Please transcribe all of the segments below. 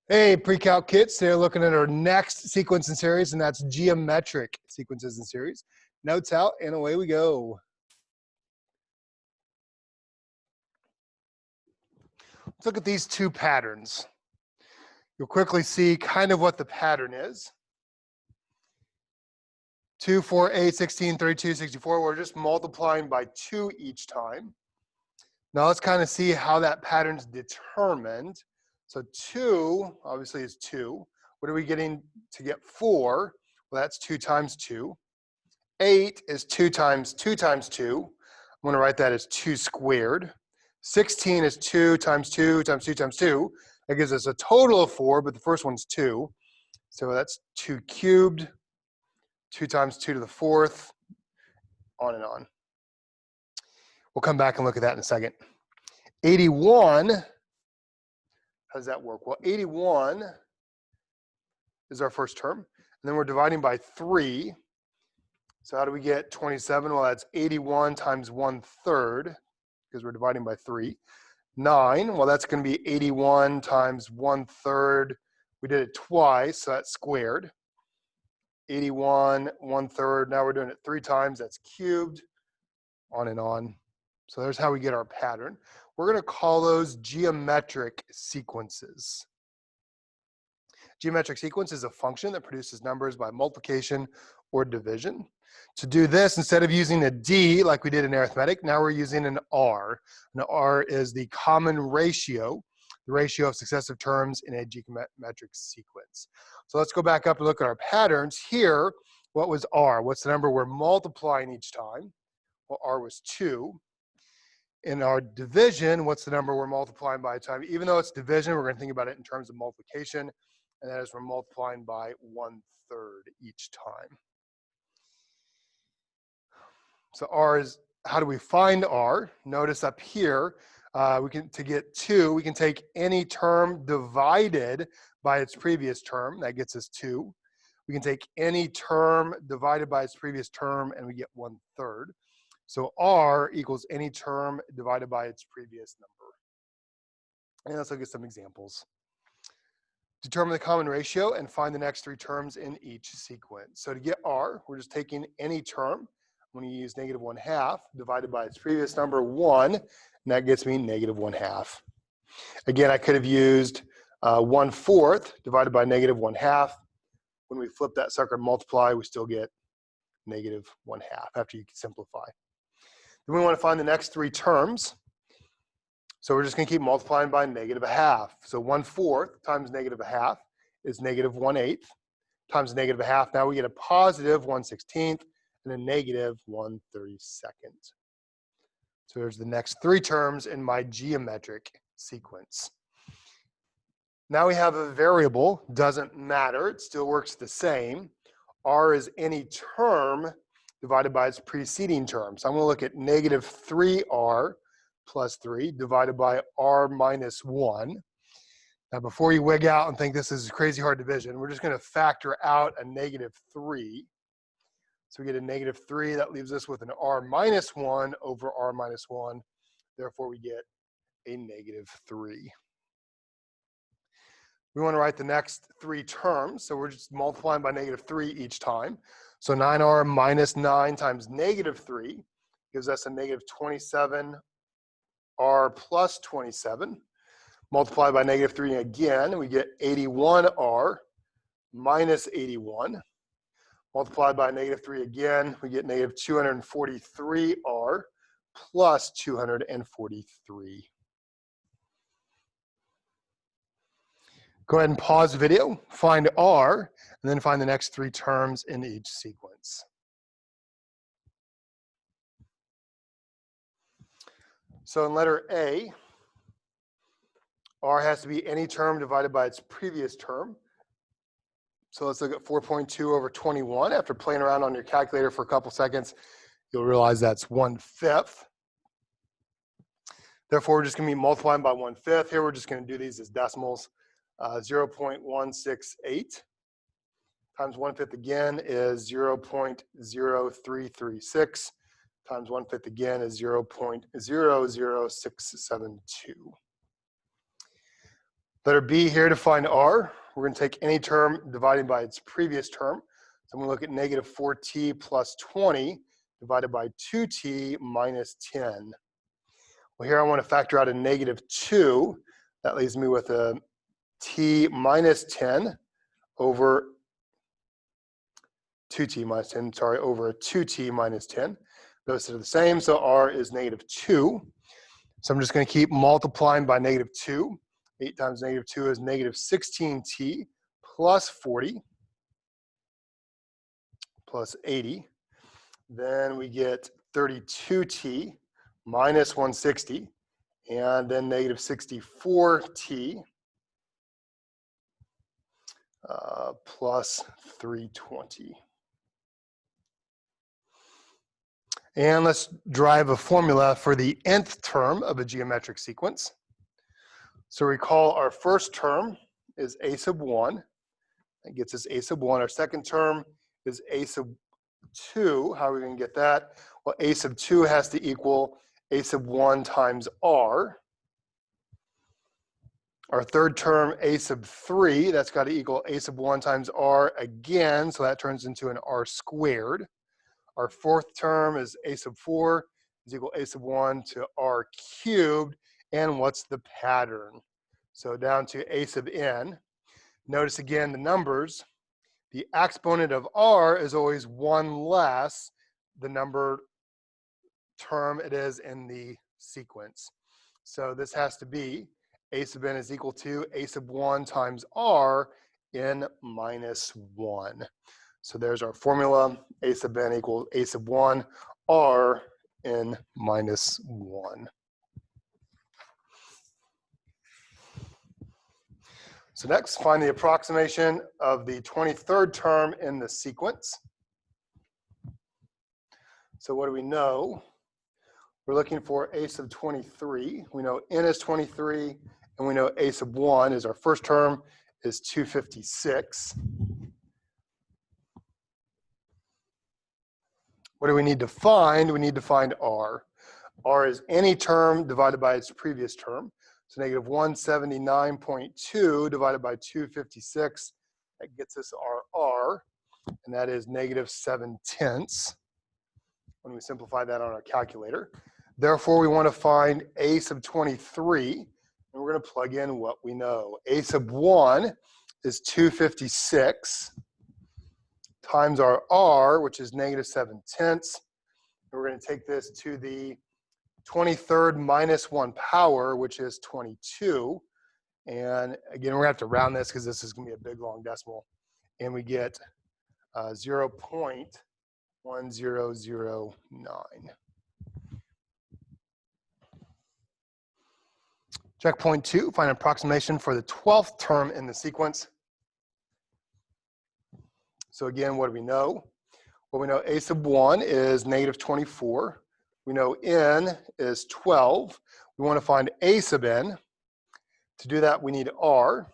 Hey, PreCalc kids, today we're looking at our next sequence and series, and that's geometric sequences and series. Notes out, and away we go. Let's look at these two patterns. You'll quickly see kind of what the pattern is. 2, 4, 8, 16, 32, 64. We're just multiplying by 2 each time. Now let's kind of see how that pattern's determined. So 2, obviously, is 2. What are we getting to get 4? Well, that's 2 times 2. 8 is 2 times 2 times 2. I'm going to write that as 2 squared. 16 is 2 times 2 times 2 times 2. That gives us a total of 4, but the first one's 2. So that's 2 cubed, 2 times 2 to the 4th, on and on. We'll come back and look at that in a second. 81, how does that work? Well, 81 is our first term, and then we're dividing by 3. So how do we get 27? Well, that's 81 times 1/3, because we're dividing by 3. 9, well, that's going to be 81 times 1/3. We did it twice, so that's squared. 81, 1/3. Now we're doing it 3 times. That's cubed, on and on. So there's how we get our pattern. We're going to call those geometric sequences. Geometric sequence is a function that produces numbers by multiplication or division. To do this, instead of using a D like we did in arithmetic, now we're using an R. An R is the common ratio, the ratio of successive terms in a geometric sequence. So let's go back up and look at our patterns. Here, what was R? What's the number we're multiplying each time? Well, R was 2. In our division, what's the number we're multiplying by a time? Even though it's division, we're going to think about it in terms of multiplication, and that is we're multiplying by 1/3 each time. So R is, how do we find R? Notice up here, to get 2, we can take any term divided by its previous term. That gets us 2. We can take any term divided by its previous term, and we get 1/3. So R equals any term divided by its previous number. And let's look at some examples. Determine the common ratio and find the next 3 terms in each sequence. So to get R, we're just taking any term. I'm going to use -1/2 divided by its previous number, 1, and that gets me -1/2. Again, I could have used 1/4 divided by -1/2. When we flip that sucker and multiply, we still get -1/2 after you simplify. Then we want to find the next 3 terms. So we're just going to keep multiplying by -1/2. So 1/4 times -1/2 is -1/8 times -1/2. Now we get a positive 1/16 and a -1/32. So there's the next 3 terms in my geometric sequence. Now we have a variable, doesn't matter, it still works the same. R is any term divided by its preceding term. So I'm going to look at -3R plus 3 divided by R minus 1. Now before you wig out and think this is crazy hard division, we're just going to factor out a -3. So we get a -3, that leaves us with an R minus 1 over R minus 1. Therefore we get a -3. We want to write the next 3 terms, so we're just multiplying by -3 each time. So 9R minus 9 times -3 gives us a -27R plus 27. Multiply by -3 again, and we get 81R minus 81. Multiply by -3 again, we get -243R plus 243. Go ahead and pause the video, find R, and then find the next 3 terms in each sequence. So in letter A, R has to be any term divided by its previous term. So let's look at 4.2 over 21. After playing around on your calculator for a couple seconds, you'll realize that's 1/5. Therefore, we're just going to be multiplying by 1/5. Here, we're just going to do these as decimals. 0.168 times 1/5 again is 0.0336 times 1/5 again is 0.00672. Letter B here to find R. We're going to take any term divided by its previous term. So I'm going to look at negative 4t plus 20 divided by 2t minus 10. Well, here I want to factor out a negative 2. That leaves me with a t minus 10 over 2t minus 10, sorry, over 2t minus 10. Those are the same, so R is negative 2. So I'm just going to keep multiplying by negative 2. 8 times negative 2 is negative 16t plus 40 plus 80. Then we get 32t minus 160, and then negative 64t plus 320. And let's drive a formula for the nth term of a geometric sequence. So recall our first term is a sub 1. That gets us a sub 1. Our second term is a sub 2. How are we going to get that? Well, a sub 2 has to equal a sub 1 times r. Our third term, a sub 3, that's got to equal a sub 1 times r again, so that turns into an r squared. Our fourth term is a sub 4 is equal a sub 1 to r cubed. And what's the pattern? So down to a sub n. Notice again the numbers. The exponent of r is always 1 less the number term it is in the sequence. So this has to be a sub n is equal to a sub 1 times r n minus 1. So there's our formula, a sub n equals a sub 1 r n minus 1. So next, find the approximation of the 23rd term in the sequence. So what do we know? We're looking for a sub 23. We know n is 23, and we know a sub 1 is our first term is 256. What do we need to find? We need to find r. R is any term divided by its previous term. So negative 179.2 divided by 256, that gets us our r, and that is negative 7/10 when we simplify that on our calculator. Therefore, we want to find a sub 23, and we're going to plug in what we know. A sub 1 is 256 times our r, which is negative 7/10. And we're going to take this to the 23rd minus 1 power, which is 22. And again, we're going to have to round this because this is going to be a big, long decimal. And we get 0.1009. Checkpoint 2, find an approximation for the 12th term in the sequence. So again, what do we know? Well, we know a sub 1 is negative 24. We know n is 12. We want to find a sub n. To do that, we need r.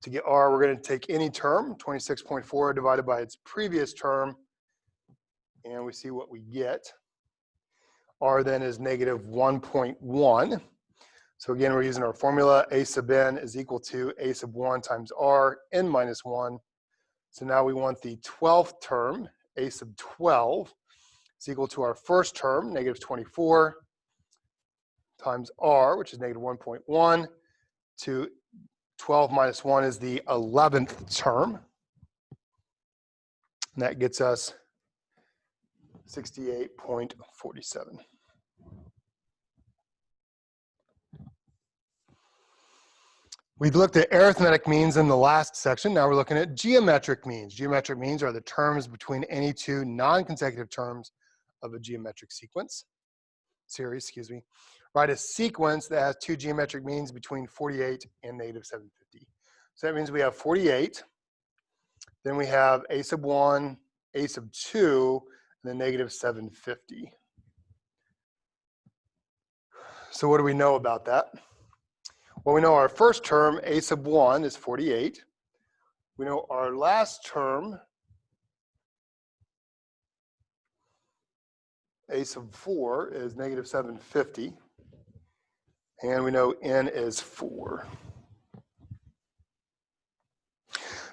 To get r, we're going to take any term, 26.4 divided by its previous term, and we see what we get. R then is negative 1.1. So again, we're using our formula. A sub n is equal to a sub 1 times r, n minus 1. So now we want the 12th term, a sub 12, is equal to our first term, negative 24, times r, which is negative 1.1, to 12 minus 1 is the 11th term. And that gets us 68.47. We've looked at arithmetic means in the last section. Now we're looking at geometric means. Geometric means are the terms between any two non-consecutive terms of a geometric series. Write a sequence that has two geometric means between 48 and negative 750. So that means we have 48, then we have a sub 1, a sub 2, and then negative 750. So what do we know about that? Well, we know our first term, a sub 1, is 48. We know our last term, a sub 4, is negative 750. And we know n is 4.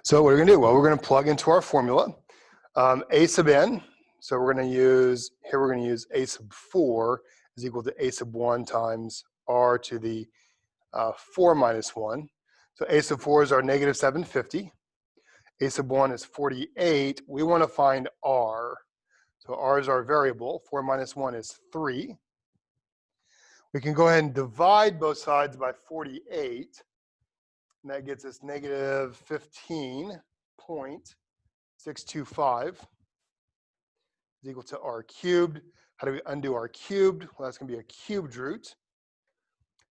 So what are we going to do? Well, we're going to plug into our formula. A sub n, so we're going to use, here we're going to use a sub 4 is equal to a sub 1 times r to the 4 minus 1. So a sub 4 is our negative 750. A sub 1 is 48. We want to find r. So r is our variable. 4 minus 1 is 3. We can go ahead and divide both sides by 48. And that gets us negative 15.625 is equal to r cubed. How do we undo r cubed? Well, that's going to be a cubed root.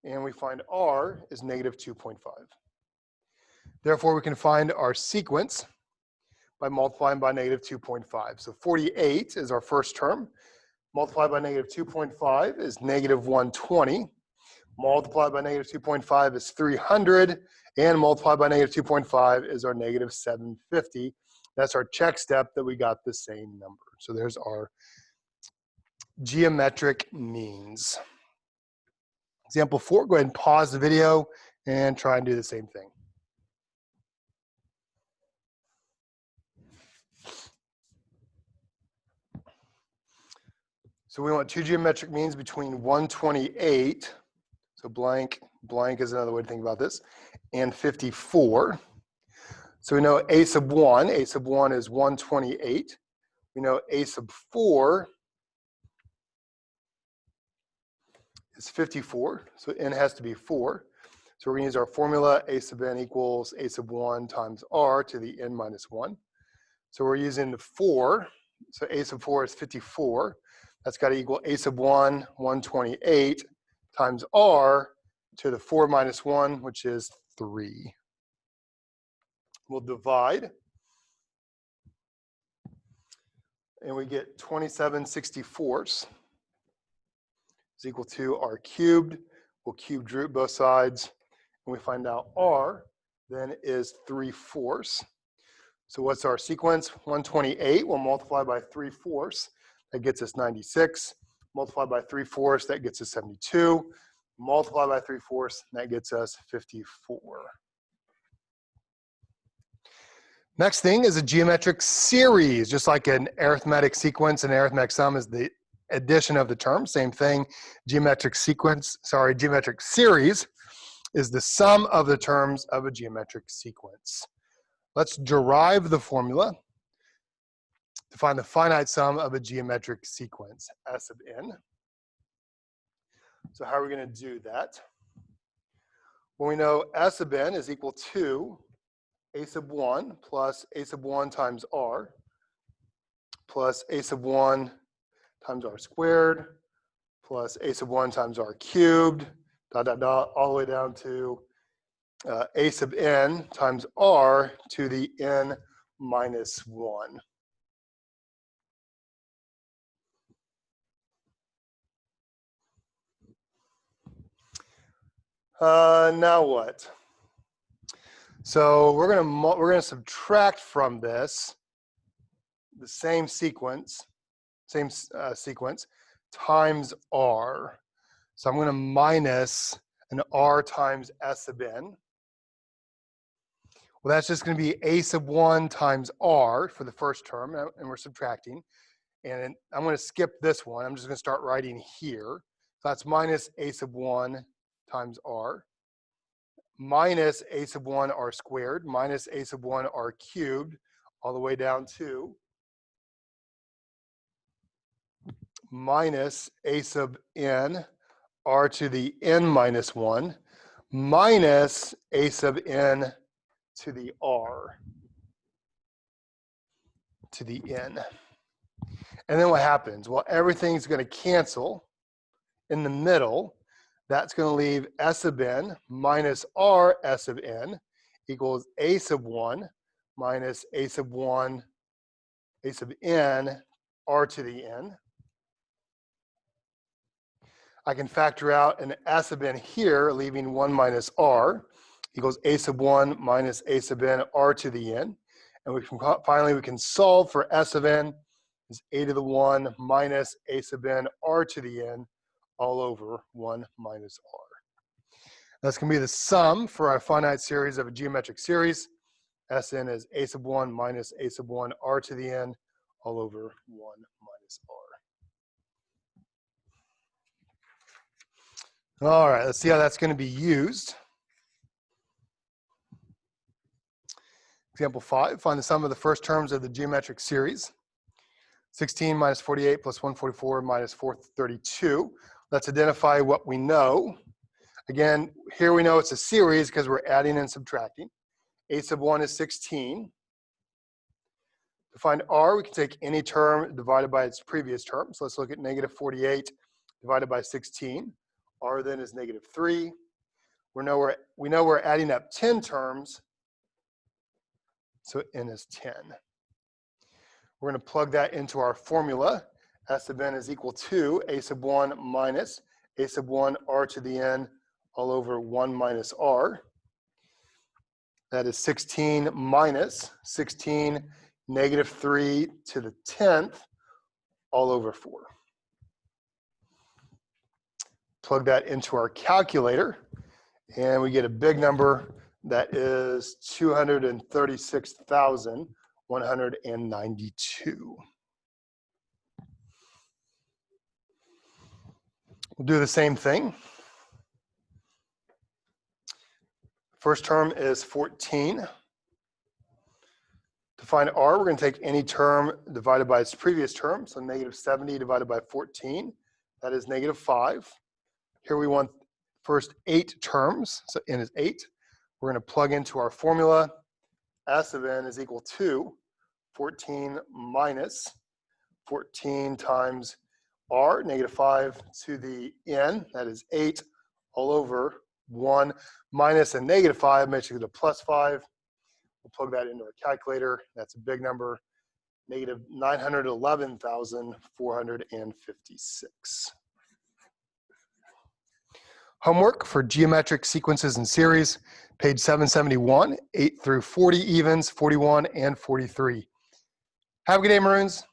And we find r is negative 2.5. Therefore, we can find our sequence by multiplying by negative 2.5. So 48 is our first term. Multiplied by negative 2.5 is negative 120. Multiplied by negative 2.5 is 300. And multiplied by negative 2.5 is our negative 750. That's our check step that we got the same number. So there's our geometric means. Example 4, go ahead and pause the video and try and do the same thing. So we want two geometric means between 128, so blank is another way to think about this, and 54. So we know a sub 1 is 128. We know a sub 4 is 54, so n has to be 4. So we're going to use our formula, a sub n equals a sub 1 times r to the n minus 1. So we're using the 4, so a sub 4 is 54. That's got to equal a sub 1, 128, times r to the 4 minus 1, which is 3. We'll divide. And we get 27/64 is equal to r cubed. We'll cube root both sides. And we find out r then is 3/4. So what's our sequence? 128 will multiply by 3/4. That gets us 96. Multiply by 3/4, that gets us 72. Multiply by 3/4, that gets us 54. Next thing is a geometric series, just like an arithmetic sequence. An arithmetic sum is the addition of the terms. Same thing. Geometric series is the sum of the terms of a geometric sequence. Let's derive the formula to find the finite sum of a geometric sequence, S sub n. So how are we going to do that? Well, we know S sub n is equal to a sub 1 plus a sub 1 times r plus a sub 1 times r squared plus a sub 1 times r cubed, dot, dot, dot, all the way down to a sub n times r to the n minus 1. Now what? So we're gonna subtract from this the same sequence times r. So I'm going to minus an r times s sub n. Well, that's just going to be a sub 1 times r for the first term, and we're subtracting. And I'm going to skip this one. I'm just going to start writing here. So that's minus a sub 1 times r, minus a sub 1 r squared, minus a sub 1 r cubed, all the way down to minus a sub n r to the n minus 1, minus a sub n to the r to the n. And then what happens? Well, everything's going to cancel in the middle. That's going to leave s sub n minus r s sub n equals a sub 1 minus a sub 1 a sub n r to the n. I can factor out an s sub n here, leaving 1 minus r equals a sub 1 minus a sub n r to the n. And finally, we can solve for s of n is a to the 1 minus a sub n r to the n all over 1 minus r. That's going to be the sum for our finite series of a geometric series. Sn is a sub 1 minus a sub 1 r to the n all over 1 minus r. All right, let's see how that's going to be used. Example 5, find the sum of the first terms of the geometric series. 16 minus 48 plus 144 minus 432. Let's identify what we know. Again, here we know it's a series because we're adding and subtracting. A sub 1 is 16. To find r, we can take any term divided by its previous term. So let's look at negative 48 divided by 16. R then is negative 3. We know we're adding up 10 terms, so n is 10. We're going to plug that into our formula. S sub n is equal to a sub 1 minus a sub 1 r to the n all over 1 minus r. That is 16 minus 16 negative 3 to the 10th all over 4. Plug that into our calculator, and we get a big number that is 236,192. We'll do the same thing. First term is 14. To find r, we're going to take any term divided by its previous term. So negative 70 divided by 14, that is negative 5. Here we want first 8 terms, so n is 8. We're going to plug into our formula. S of n is equal to 14 minus 14 times r, negative 5 to the n, that is 8, all over 1 minus a negative 5 makes it a plus 5. We'll plug that into our calculator. That's a big number, negative 911,456. Homework for geometric sequences and series, page 771, 8 through 40 evens, 41, and 43. Have a good day, Maroons.